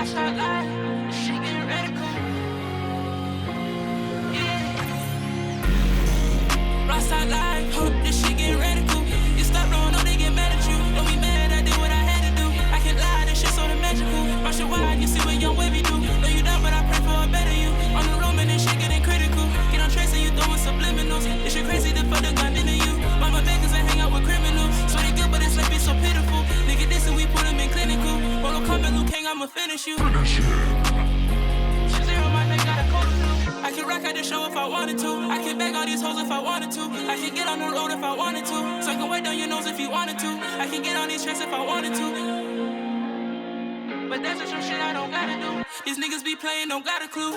Rockstar life, this shit getting radical. Yeah. Rockstar life, this shit getting radical. You stop blowing up, they get mad at you. Don't be mad, I did what I had to do. I can't lie, this shit sorta magical. Watch your wide, you see what Wxvy do. Know you down, but I pray for a better you. On the road, man, this shit getting critical. Get on tracing, you throwing subliminals. This shit crazy, to put the gun into you. Mama beggars, I hang out with criminals. So they good, but it's like be so pitiful. Nigga, this and we put him in clinical. Roll combat, Luke King, I'ma finish you. SUBZERO, my nigga, got a code to. I can rock out the show if I wanted to. I can bag all these hoes if I wanted to. I can get on the road if I wanted to. So I can wait down your nose if you wanted to. I can get on these tracks if I wanted to. But that's just some shit I don't gotta do. These niggas be playing, don't got a clue.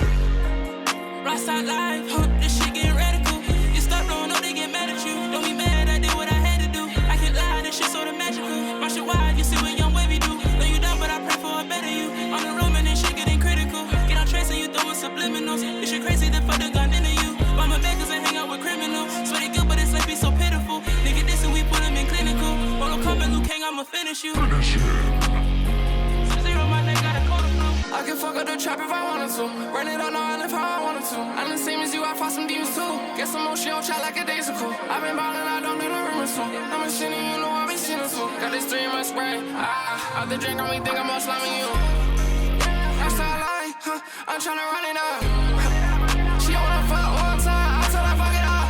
Rockstar life, this shit getting radical. You stop blowing up, they get mad at you. Don't be mad, I did what I had to do. I can't lie, this shit sorta magical. Watch your wide, you see what Wxvy do. Know you down, but I pray for a better you. On the road, man, this shit getting critical. Get on tracing, you throwing subliminals. This shit crazy, they put the gun into you. Mama beggars, I hang out with criminals. So they good, but it's like be so pitiful. Nigga, this and we put him in clinical. Roll combat, Luke King, I'ma finish you. SUBZERO, my nigga, got a code to. I can fuck up the trap if I wanted to. Run it on the island how I wanted to. I'm the same as you, I fought some demons too. Get some more shit on chat like a daisical. I've been ballin', I don't do no rumors too. I'm a sinner, you know I be sinning too. Got this 3 in my spray. Out the drink on me, think I'm more slamming you. Rockstar life, I'm tryna run it up. She wanna fuck all time, I told her fuck it up.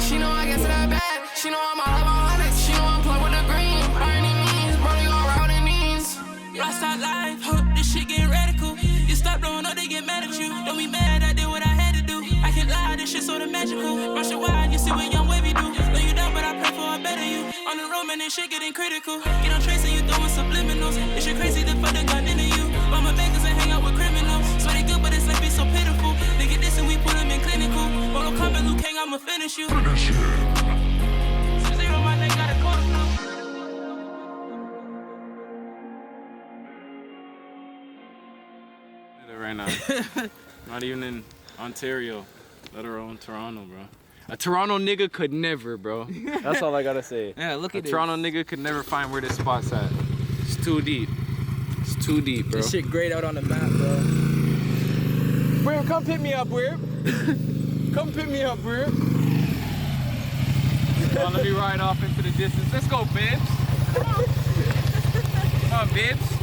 She know I get to that bad. She know I'm all about it. She know I'm plugged with the green. By any means, bro, you gon' route in knees. Rockstar life, this shit getting radical. You stop blowing up, they get mad at you. Don't be mad, I did what I had to do. I can't lie, this shit sorta magical. Watch your wide, you see what Wxvy do. Know you down, but I pray for a better you. On the road, man, this shit getting critical. Get on tracing, you throwing subliminals. This shit crazy, they put the gun into you. Mama beggars, I hang out with criminals. So they good, but it's like be so pitiful. Nigga, this and we put him in clinical. Roll combat, Luke King, I'ma finish you. SUBZERO, my nigga, got a code to. Right now. Not even in Ontario, let alone Toronto, bro. A Toronto nigga could never, bro. That's all I gotta say. Yeah, look at this. A Toronto nigga could never find where this spot's at. It's too deep. It's too deep, bro. This shit grayed out on the map, bro. Bro, come pick me up, bro. Come pick me up, bro. Let me ride off into the distance. Let's go, Bibs. Come on, Bibs.